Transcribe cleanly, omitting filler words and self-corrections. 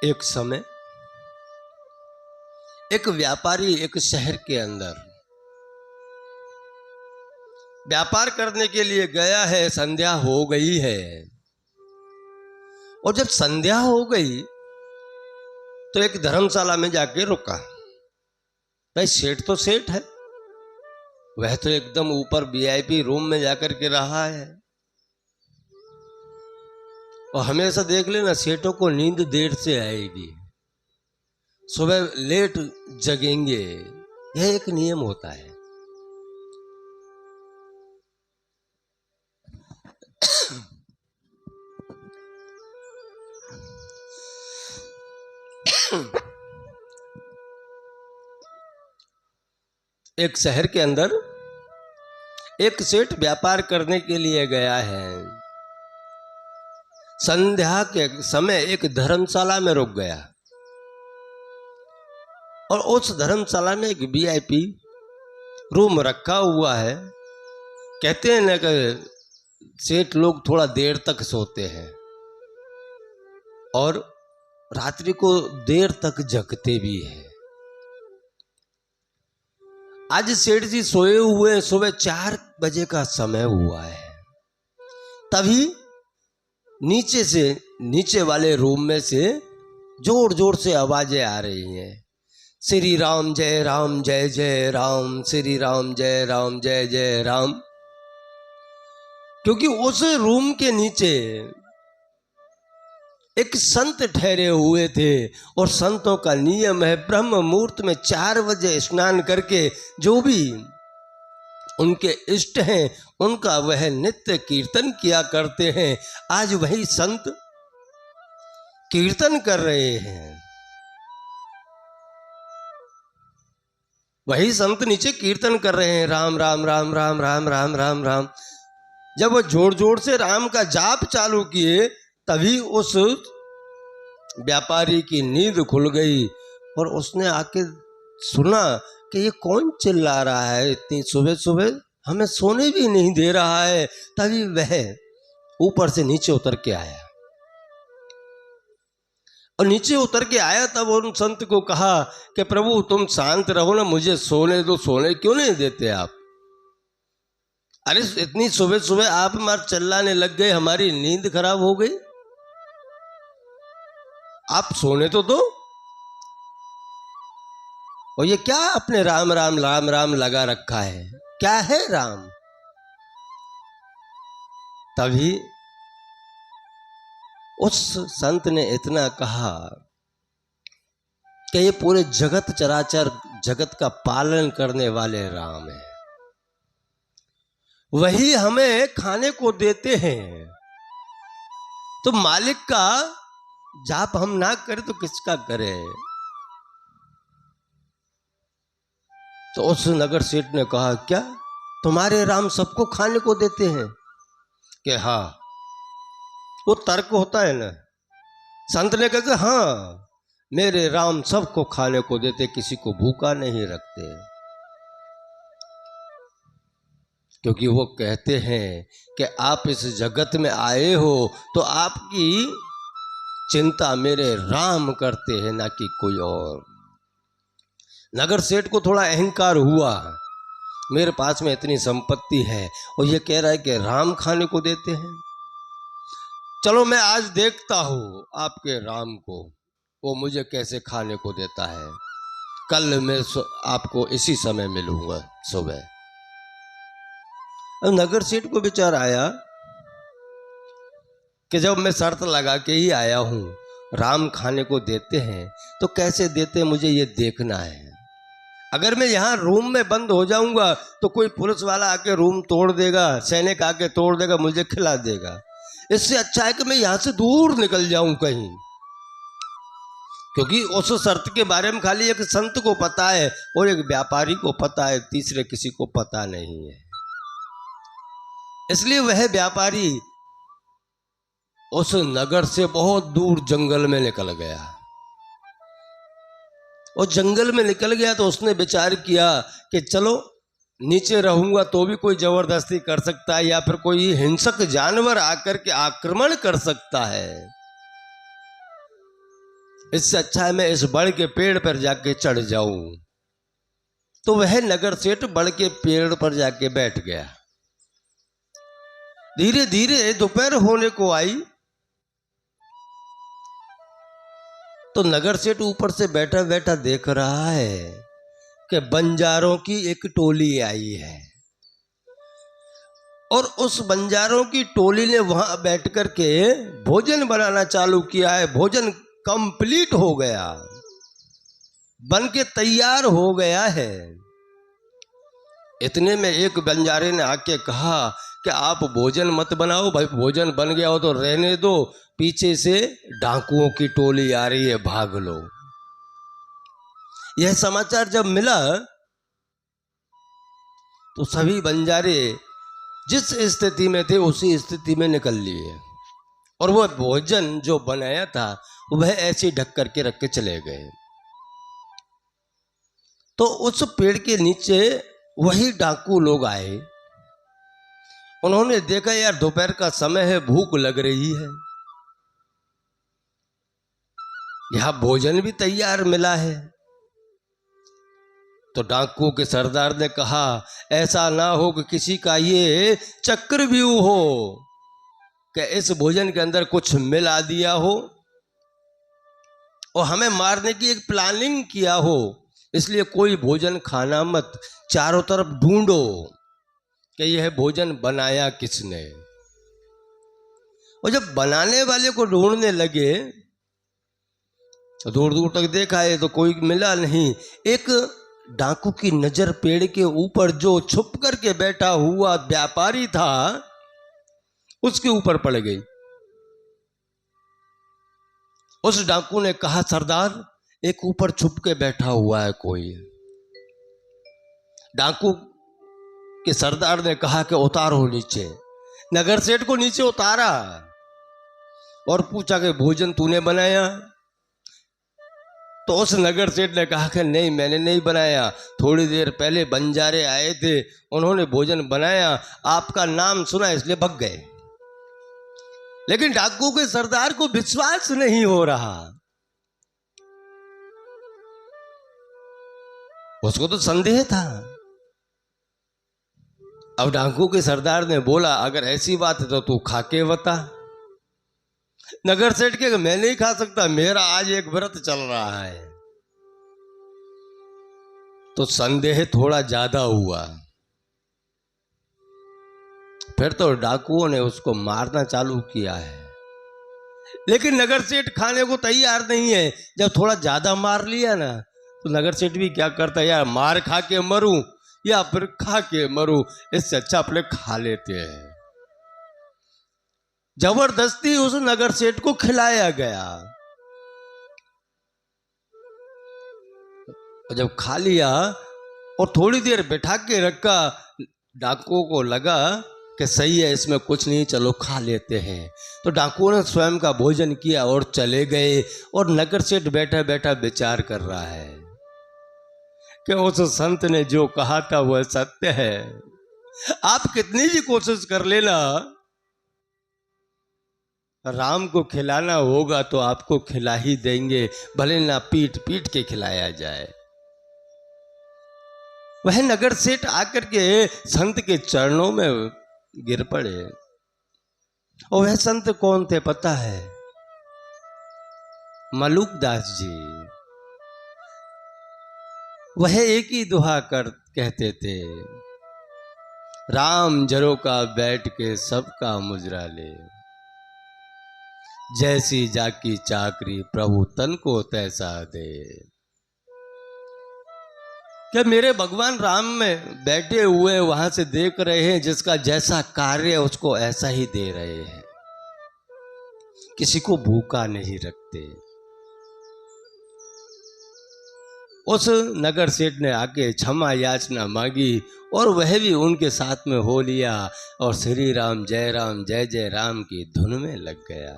एक समय एक व्यापारी एक शहर के अंदर व्यापार करने के लिए गया है। संध्या हो गई है और जब संध्या हो गई तो एक धर्मशाला में जाके रुका। भाई सेठ तो सेठ है, वह तो एकदम ऊपर वीआईपी रूम में जाकर के रहा है। और हमेशा देख लेना, सेठों को नींद देर से आएगी, सुबह लेट जगेंगे, यह एक नियम होता है। एक शहर के अंदर एक सेठ व्यापार करने के लिए गया है। संध्या के समय एक धर्मशाला में रुक गया और उस धर्मशाला में एक वीआईपी रूम रखा हुआ है। कहते हैं ना कि सेठ लोग थोड़ा देर तक सोते हैं और रात्रि को देर तक जगते भी हैं। आज सेठ जी सोए हुए, सुबह 4 बजे का समय हुआ है। तभी नीचे वाले रूम में से जोर जोर से आवाजें आ रही हैं। श्री राम जय राम जय जय राम, श्री राम जय राम जय जय राम। क्योंकि उस रूम के नीचे एक संत ठहरे हुए थे और संतों का नियम है ब्रह्म मुहूर्त में 4 बजे स्नान करके जो भी उनके इष्ट हैं उनका वह नित्य कीर्तन किया करते हैं। आज वही संत कीर्तन कर रहे हैं, वही संत नीचे कीर्तन कर रहे हैं, राम राम राम राम राम राम राम राम। जब वो जोर जोर से राम का जाप चालू किए तभी उस व्यापारी की नींद खुल गई और उसने आके सुना कि ये कौन चिल्ला रहा है इतनी सुबह सुबह, हमें सोने भी नहीं दे रहा है। तभी वह ऊपर से नीचे उतर के आया और नीचे उतर के आया तब उन संत को कहा कि प्रभु तुम शांत रहो ना, मुझे सोने दो। सोने क्यों नहीं देते आप? अरे इतनी सुबह सुबह आप हमारे चिल्लाने लग गए, हमारी नींद खराब हो गई, आप सोने तो दो। और ये क्या अपने राम राम राम राम लगा रखा है, क्या है राम? तभी उस संत ने इतना कहा कि ये पूरे जगत चराचर जगत का पालन करने वाले राम है, वही हमें खाने को देते हैं। तो मालिक का जाप हम ना करें तो किसका करें? तो उस नगर सेठ ने कहा क्या तुम्हारे राम सबको खाने को देते हैं? कि हाँ। वो तर्क होता है ना। संत ने कहा कि हाँ मेरे राम सबको खाने को देते, किसी को भूखा नहीं रखते। क्योंकि वो कहते हैं कि आप इस जगत में आए हो तो आपकी चिंता मेरे राम करते हैं, ना कि कोई और। नगर सेठ को थोड़ा अहंकार हुआ, मेरे पास में इतनी संपत्ति है और ये कह रहा है कि राम खाने को देते हैं। चलो मैं आज देखता हूं आपके राम को, वो मुझे कैसे खाने को देता है। कल मैं आपको इसी समय मिलूंगा सुबह। अब नगर सेठ को विचार आया कि जब मैं शर्त लगा के ही आया हूं, राम खाने को देते हैं तो कैसे देते हैं मुझे ये देखना है। अगर मैं यहाँ रूम में बंद हो जाऊंगा तो कोई पुलिस वाला आके रूम तोड़ देगा, सैनिक आके तोड़ देगा, मुझे खिला देगा। इससे अच्छा है कि मैं यहाँ से दूर निकल जाऊं कहीं। क्योंकि उस शर्त के बारे में खाली एक संत को पता है और एक व्यापारी को पता है, तीसरे किसी को पता नहीं है। इसलिए वह व्यापारी उस नगर से बहुत दूर जंगल में निकल गया। और जंगल में निकल गया तो उसने विचार किया कि चलो नीचे रहूंगा तो भी कोई जबरदस्ती कर सकता है या फिर कोई हिंसक जानवर आकर के आक्रमण कर सकता है। इससे अच्छा है मैं इस बड़ के पेड़ पर जाके चढ़ जाऊं। तो वह नगर सेठ बड़ के पेड़ पर जाके बैठ गया। धीरे धीरे दोपहर होने को आई तो नगर सेठ ऊपर से बैठा बैठा देख रहा है कि बंजारों की एक टोली आई है और उस बंजारों की टोली ने वहां बैठ कर के भोजन बनाना चालू किया है। भोजन कंप्लीट हो गया, बन के तैयार हो गया है। इतने में एक बंजारे ने आके कहा कि आप भोजन मत बनाओ भाई, भोजन बन गया हो तो रहने दो, पीछे से डाकुओं की टोली आ रही है, भाग लो। यह समाचार जब मिला तो सभी बंजारे जिस स्थिति में थे उसी स्थिति में निकल लिए और वह भोजन जो बनाया था वह ऐसे ढक करके रख के चले गए। तो उस पेड़ के नीचे वही डाकू लोग आए। उन्होंने देखा यार दोपहर का समय है, भूख लग रही है, यहां भोजन भी तैयार मिला है। तो डाकू के सरदार ने कहा ऐसा ना हो कि किसी का ये चक्रव्यूह हो कि इस भोजन के अंदर कुछ मिला दिया हो और हमें मारने की एक प्लानिंग किया हो, इसलिए कोई भोजन खाना मत, चारों तरफ ढूंढो कि यह भोजन बनाया किसने। और जब बनाने वाले को ढूंढने लगे दूर दूर तक देखा है तो कोई मिला नहीं। एक डाकू की नजर पेड़ के ऊपर जो छुप करके बैठा हुआ व्यापारी था उसके ऊपर पड़ गई। उस डाकू ने कहा सरदार एक ऊपर छुप के बैठा हुआ है कोई। डाकू के सरदार ने कहा कि उतारो नीचे। नगर सेठ को नीचे उतारा और पूछा कि भोजन तूने बनाया? तो उस नगर सेठ ने कहा कि नहीं मैंने नहीं बनाया, थोड़ी देर पहले बंजारे आए थे उन्होंने भोजन बनाया, आपका नाम सुना इसलिए भग गए। लेकिन डाकू के सरदार को विश्वास नहीं हो रहा, उसको तो संदेह था। अब डाकू के सरदार ने बोला अगर ऐसी बात है तो तू खा के बता। नगर सेठ के मैं नहीं खा सकता, मेरा आज एक व्रत चल रहा है। तो संदेह थोड़ा ज्यादा हुआ। फिर तो डाकुओं ने उसको मारना चालू किया है, लेकिन नगर सेठ खाने को तैयार नहीं है। जब थोड़ा ज्यादा मार लिया ना तो नगर सेठ भी क्या करता है, यार मार खा के मरूं या फिर खा के मरूं, इससे अच्छा अपने खा लेते हैं। जबरदस्ती उस नगर सेठ को खिलाया गया। जब खा लिया और थोड़ी देर बैठा के रखा, डाकुओं को लगा कि सही है इसमें कुछ नहीं, चलो खा लेते हैं। तो डाकुओं ने स्वयं का भोजन किया और चले गए। और नगर सेठ बैठा बैठा विचार कर रहा है कि उस संत ने जो कहा था वह सत्य है। आप कितनी भी कोशिश कर लेना, राम को खिलाना होगा तो आपको खिला ही देंगे, भले ना पीट पीट के खिलाया जाए। वह नगर सेठ आकर के संत के चरणों में गिर पड़े। और वह संत कौन थे पता है? मलुकदास जी। वह एक ही दुआ कहते थे, राम जरो का बैठ के सबका मुजरा ले, जैसी जाकी चाकरी प्रभु तन को तैसा दे। क्या मेरे भगवान राम में बैठे हुए वहां से देख रहे हैं, जिसका जैसा कार्य है उसको ऐसा ही दे रहे हैं, किसी को भूखा नहीं रखते। उस नगर सेठ ने आके क्षमा याचना मांगी और वह भी उनके साथ में हो लिया और श्री राम जय जय राम की धुन में लग गया।